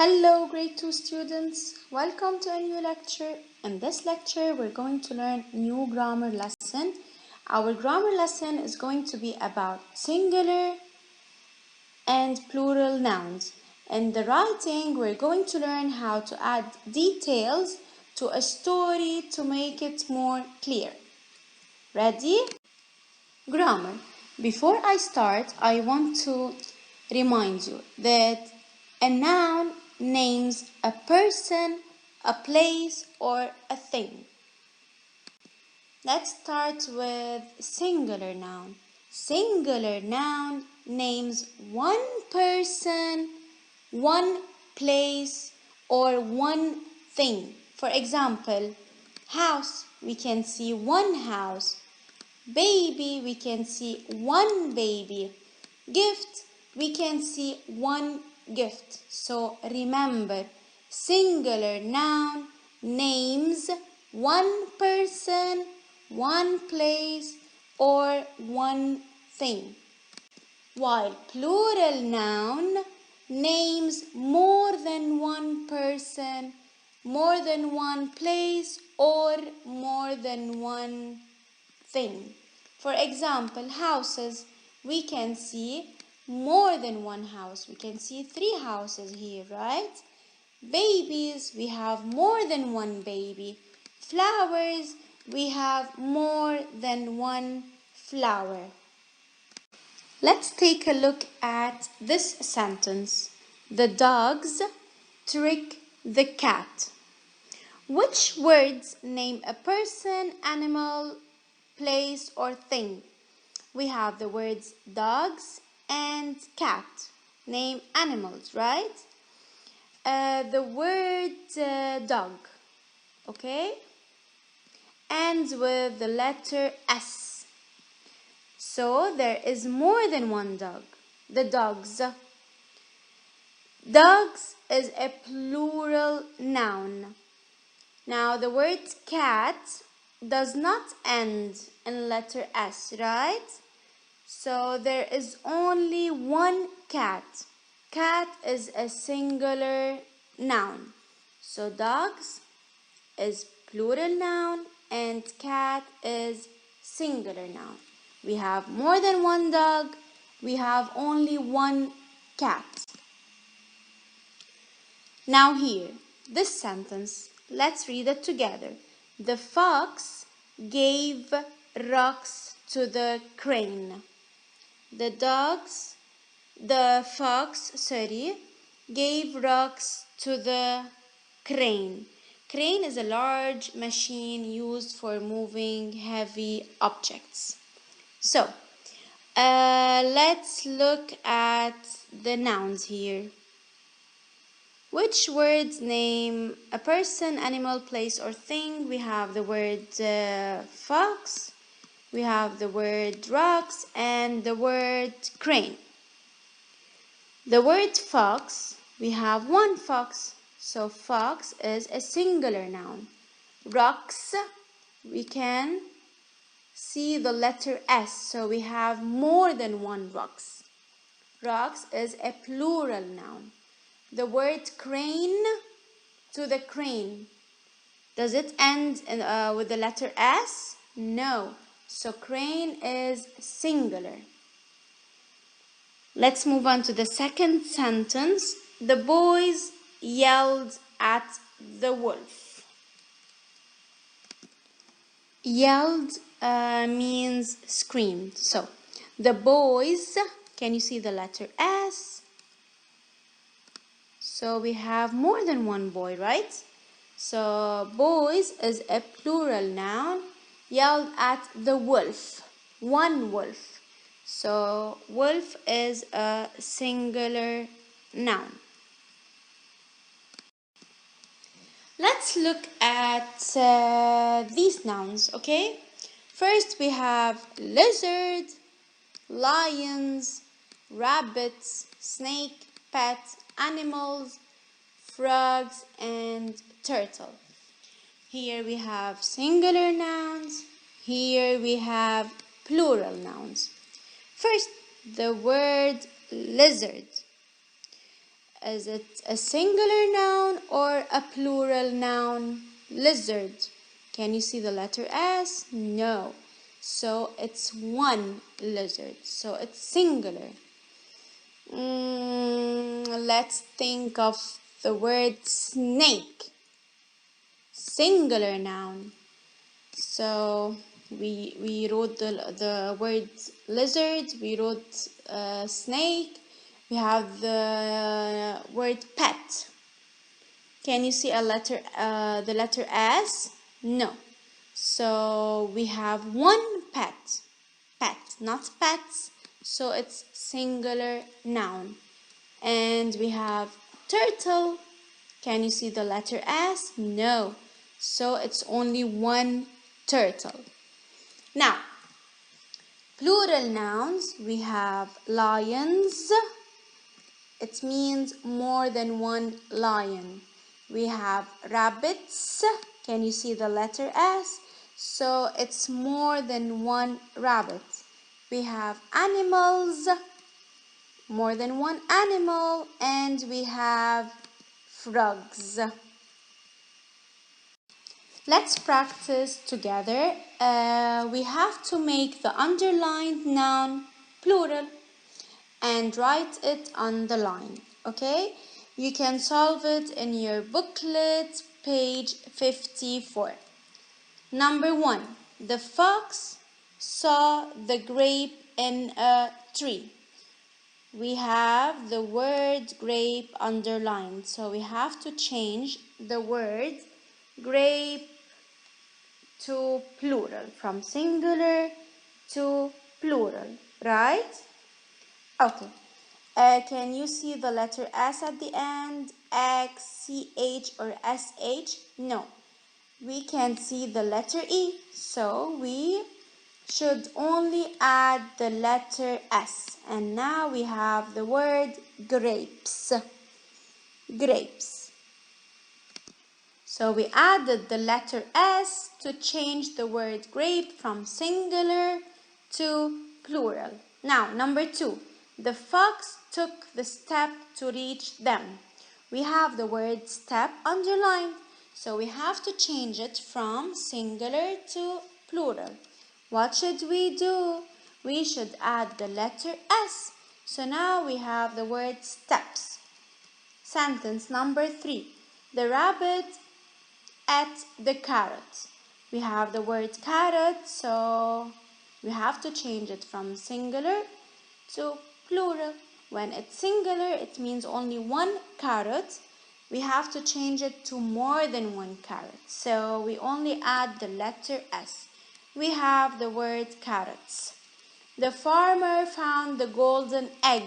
Hello, grade 2 students. Welcome to a new lecture. In this lecture, we're going to learn new grammar lesson. Our grammar lesson is going to be about singular and plural nouns. In the writing, we're going to learn how to add details to a story to make it more clear. Ready? Grammar. Before I start, I want to remind you that a noun names a person, a place, or a thing. Let's start with singular noun. Singular noun names one person, one place, or one thing. For example, house, we can see one house. Baby, we can see one baby. Gift, we can see one gift. So remember, singular noun names one person, one place, or one thing. While plural noun names more than one person, more than one place, or more than one thing. For example, houses, we can see more than one house. We can see 3 houses here, right? Babies, we have more than one baby. Flowers, we have more than one flower. Let's take a look at this sentence. The dogs trick the cat. Which words name a person, animal, place, or thing? We have the words dogs and cat. Name animals, right? The word dog, okay, ends with the letter S. So there is more than one dog. The dogs. Dogs is a plural noun. Now the word cat does not end in letter S, right? So there is only one cat. Cat is a singular noun. So dogs is plural noun and cat is singular noun. We have more than one dog. We have only one cat. Now here, this sentence, let's read it together. The fox gave rocks to the crane. The fox gave rocks to the crane. Crane is a large machine used for moving heavy objects. So, let's look at the nouns here. Which words name a person, animal, place, or thing? We have the word fox, we have the word rocks, and the word crane. The word fox, we have one fox, so fox is a singular noun. Rocks, we can see the letter S, so we have more than one rocks. Rocks is a plural noun. The word crane, to the crane. Does it end with the letter S? No. So crane is singular. Let's move on to the second sentence. The boys yelled at the wolf. Yelled means screamed. So the boys, can you see the letter S? So we have more than one boy, right? So boys is a plural noun. Yelled at the wolf, one wolf. So wolf is a singular noun. Let's look at these nouns, okay? First we have lizard, lions, rabbits, snake, pet, animals, frogs, and turtle. Here we have singular nouns. Here we have plural nouns. First, the word lizard. Is it a singular noun or a plural noun? Lizard. Can you see the letter S? No. So it's one lizard. So it's singular. Let's think of the word snake. Singular noun. So we wrote the word lizard, we wrote snake, we have the word pet. Can you see the letter S? No. So we have one pet. Pet, not pets. So it's singular noun. And we have turtle. Can you see the letter S? No. So it's only one turtle. Now, plural nouns, we have lions. It means more than one lion. We have rabbits. Can you see the letter S? So it's more than one rabbit. We have animals, more than one animal, and we have frogs. Let's practice together. We have to make the underlined noun plural and write it on the line, okay? You can solve it in your booklet, page 54. Number 1, the fox saw the grape in a tree. We have the word grape underlined, so we have to change the word grape to plural, from singular to plural, right? Okay. Can you see the letter S at the end? X, CH, or SH? No. We can see the letter E, so we should only add the letter S. And now we have the word grapes. Grapes. So we added the letter S to change the word grape from singular to plural. Now, number 2, the fox took the step to reach them. We have the word step underlined, so we have to change it from singular to plural. What should we do? We should add the letter S. So now we have the word steps. Sentence number 3, the rabbit at the carrot. We have the word carrot, so we have to change it from singular to plural. When it's singular, it means only one carrot. We have to change it to more than one carrot. So we only add the letter S. We have the word carrots. The farmer found the golden egg.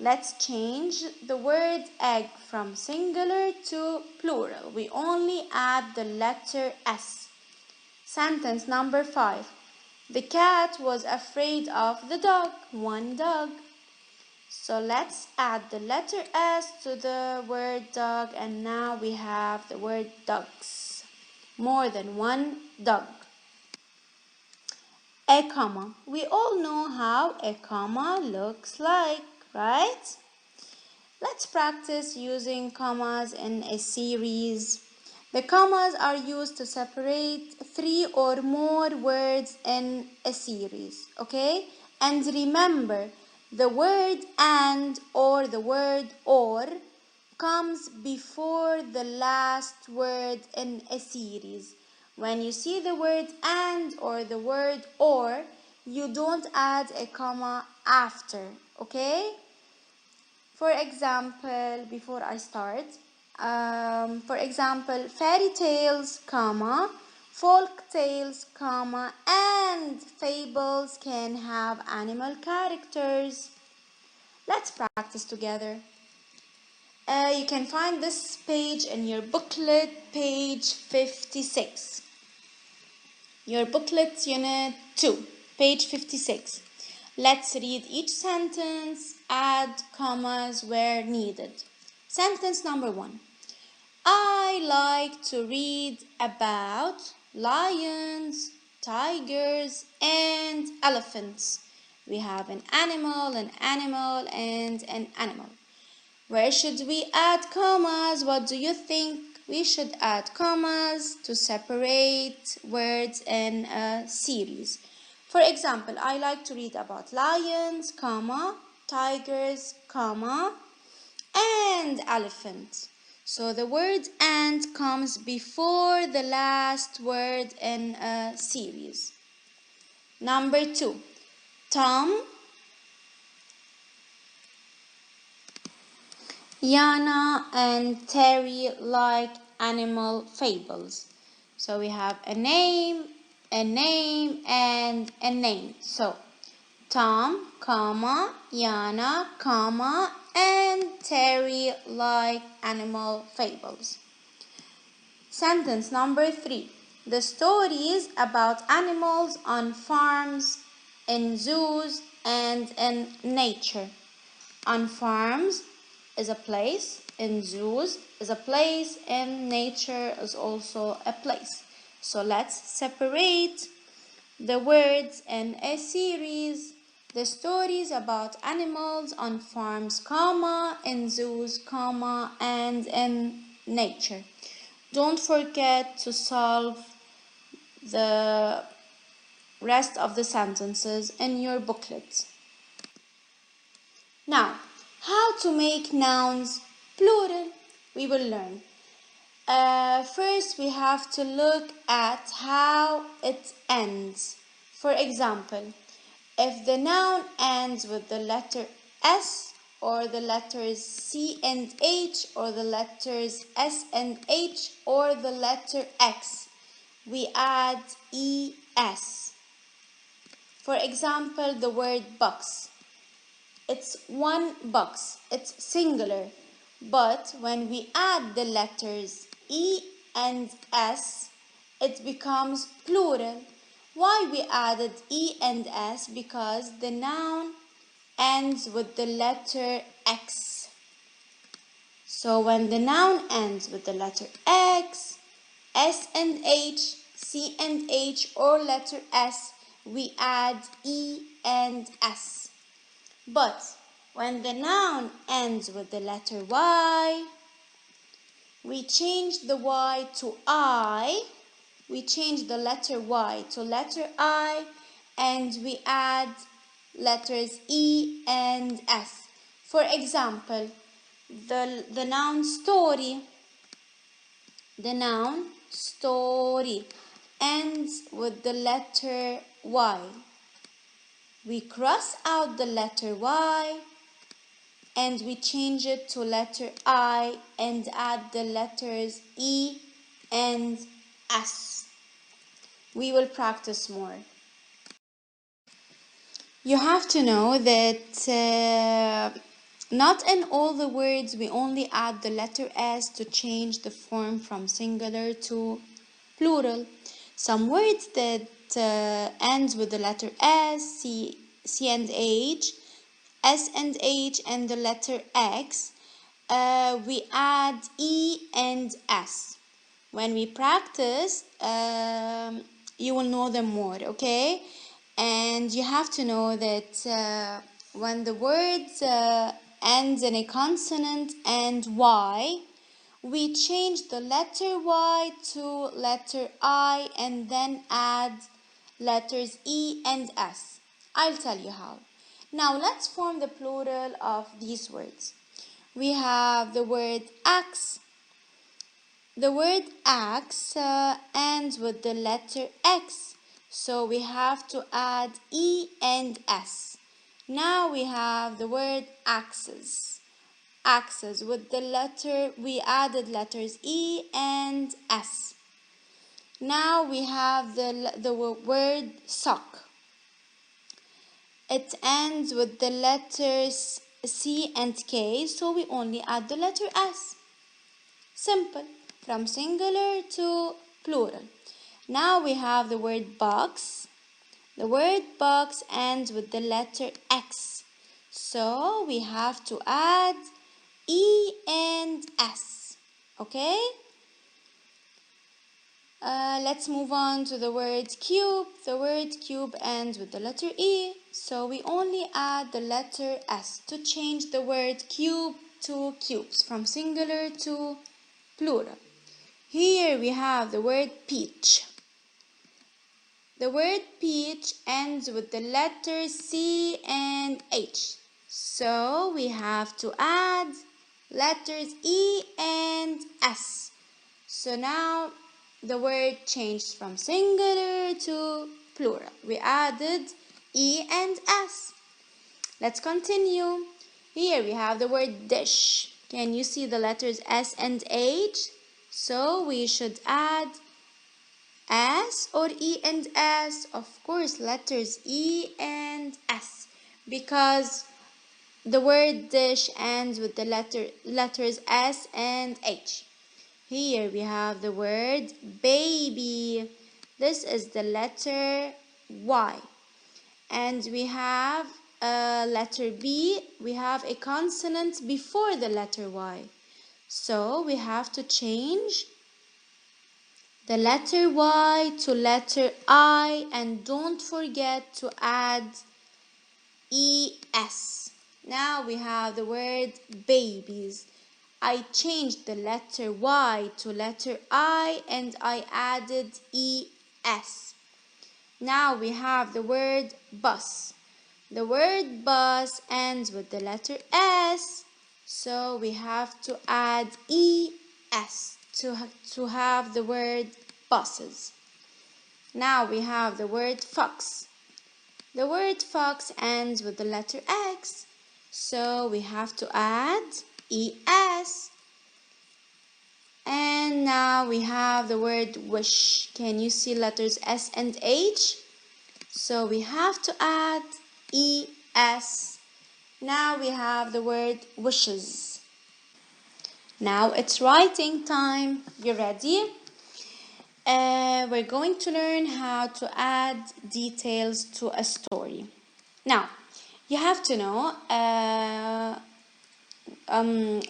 Let's change the word egg from singular to plural. We only add the letter S. Sentence number 5. The cat was afraid of the dog. One dog. So let's add the letter S to the word dog, and now we have the word dogs. More than one dog. A comma. We all know how a comma looks like, right? Let's practice using commas in a series. The commas are used to separate 3 or more words in a series, okay? And remember, the word and or the word or comes before the last word in a series. When you see the word and or the word or, you don't add a comma after, okay? For example, before I start, for example, fairy tales, comma, folk tales, comma, and fables can have animal characters. Let's practice together. You can find this page in your booklet, page 56. Your booklet, unit 2, page 56. Let's read each sentence, add commas where needed. Sentence number 1. I like to read about lions, tigers, and elephants. We have an animal, and an animal. Where should we add commas? What do you think? We should add commas to separate words in a series. For example, I like to read about lions, comma, tigers, comma, and elephant. So the word and comes before the last word in a series. Number 2, Tom, Yana, and Terry like animal fables. So we have a name, and a name. So Tom, comma, Yana, comma, and Terry like animal fables. Sentence number 3. The stories about animals on farms, in zoos, and in nature. On farms is a place, in zoos is a place, and nature is also a place. So let's separate the words in a series. The stories about animals on farms, comma, in zoos, comma, and in nature. Don't forget to solve the rest of the sentences in your booklet. Now, how to make nouns plural, we will learn. First, we have to look at how it ends. For example, if the noun ends with the letter S or the letters C and H or the letters S and H or the letter X, we add ES. For example, the word box. It's one box, it's singular. But when we add the letters E and S, it becomes plural. Why we added E and S? Because the noun ends with the letter X. So when the noun ends with the letter X, S and H, C and H, or letter S, we add E and S. But when the noun ends with the letter Y, we change the Y to I. We change the letter Y to letter I, and we add letters E and S. For example, the noun story. The noun story ends with the letter Y. We cross out the letter Y and we change it to letter I and add the letters E and S. We will practice more. You have to know that not in all the words we only add the letter S to change the form from singular to plural. Some words that ends with the letter S, C and H, S and H, and the letter X, we add E and S. When we practice, you will know them more, okay? And you have to know that when the word ends in a consonant and Y, we change the letter Y to letter I and then add letters E and S. I'll tell you how. Now let's form the plural of these words. We have the word axe. The word axe ends with the letter X, so we have to add E and S. Now we have the word axes. Axes with the letter, we added letters E and S. Now we have the word sock. It ends with the letters C and K, so we only add the letter S. Simple, from singular to plural. Now we have the word box. The word box ends with the letter X, so we have to add E and S. Okay? Let's move on to the word cube. The word cube ends with the letter E, so we only add the letter S to change the word cube to cubes, from singular to plural. Here we have the word peach. The word peach ends with the letters C and H. So we have to add letters E and S. So now the word changed from singular to plural. We added E and S. Let's continue. Here we have the word dish. Can you see the letters S and H? So we should add S or E and S? Of course, letters E and S, because the word dish ends with the letters S and H. Here we have the word baby. This is the letter Y. And we have a letter B. We have a consonant before the letter Y. So we have to change the letter Y to letter I, and don't forget to add ES. Now we have the word babies. I changed the letter Y to letter I and I added ES. Now we have the word bus. The word bus ends with the letter S, so we have to add ES to have the word buses. Now we have the word fox. The word fox ends with the letter X, so we have to add ES. And now we have the word wish. Can you see letters S and H? So we have to add ES. Now we have the word wishes. Now it's writing time. You ready? We're going to learn how to add details to a story. Now, you have to know,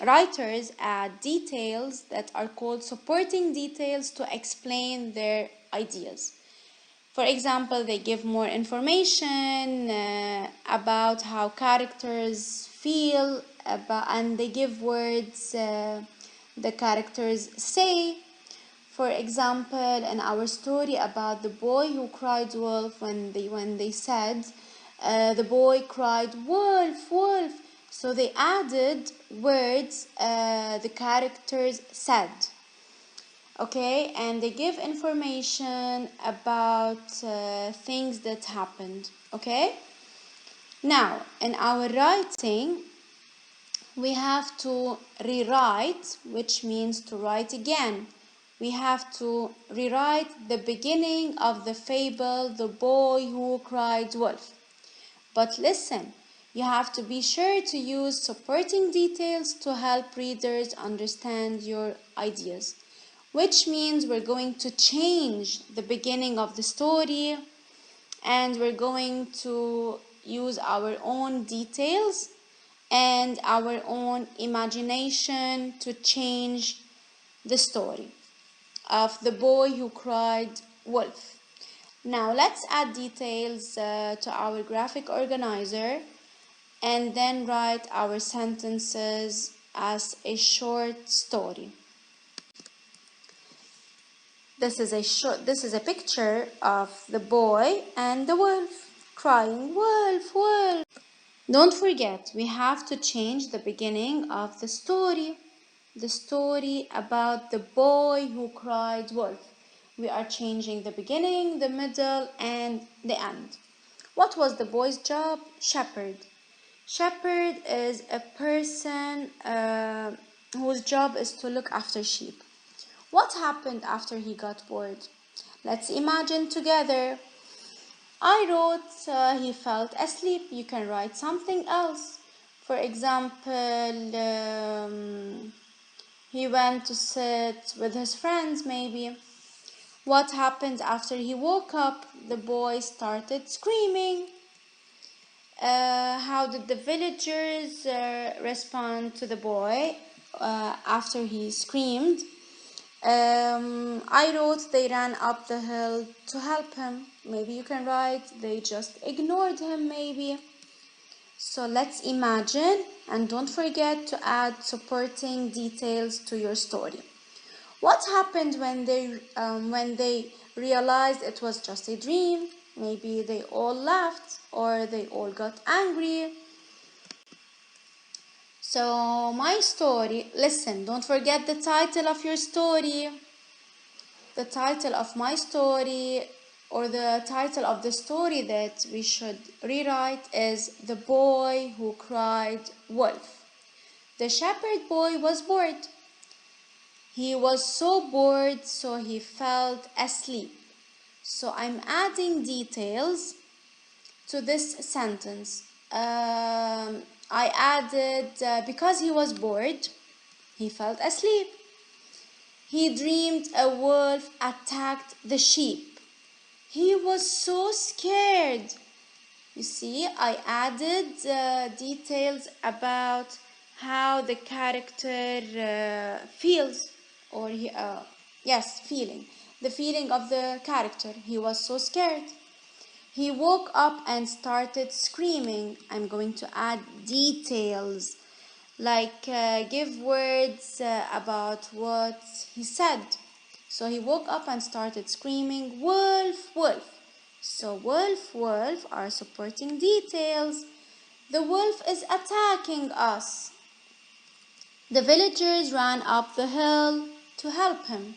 writers add details that are called supporting details to explain their ideas. For example, they give more information about how characters feel, and they give words the characters say. For example, in our story about the boy who cried wolf, when they said the boy cried wolf, wolf, so they added words the characters said. Okay, and they give information about things that happened. Okay, now in our writing we have to rewrite, which means to write again. We have to rewrite the beginning of the fable, the boy who cried wolf. But listen, you have to be sure to use supporting details to help readers understand your ideas, which means we're going to change the beginning of the story and we're going to use our own details and our own imagination to change the story of the boy who cried wolf. Now let's add details to our graphic organizer and then write our sentences as a short story. This is a picture of the boy and the wolf crying wolf, wolf. Don't forget, we have to change the beginning of the story about the boy who cried wolf. We are changing the beginning, the middle, and the end. What was the boy's job? Shepherd. Shepherd is a person whose job is to look after sheep. What happened after he got bored? Let's imagine together. I wrote he felt asleep. You can write something else. For example, he went to sit with his friends maybe. What happened after he woke up? The boy started screaming. How did the villagers respond to the boy after he screamed? I wrote they ran up the hill to help him. Maybe you can write they just ignored him maybe. So let's imagine, and don't forget to add supporting details to your story. What happened when they realized it was just a dream? Maybe they all laughed or they all got angry. So my story, listen, don't forget the title of your story. The title of my story, or the title of the story that we should rewrite, is The Boy Who Cried Wolf. The shepherd boy was bored. He was so bored, so he felt asleep. So I'm adding details to this sentence. I added, because he was bored, he felt asleep. He dreamed a wolf attacked the sheep. He was so scared. You see, I added details about how the character feels, or yes, feeling. The feeling of the character. He was so scared. He woke up and started screaming. I'm going to add details, like give words about what he said. So he woke up and started screaming, "Wolf, wolf." So wolf, wolf are supporting details. The wolf is attacking us. The villagers ran up the hill to help him.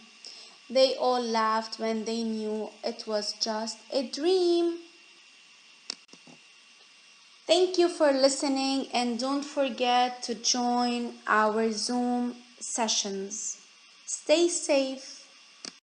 They all laughed when they knew it was just a dream. Thank you for listening, and don't forget to join our Zoom sessions. Stay safe.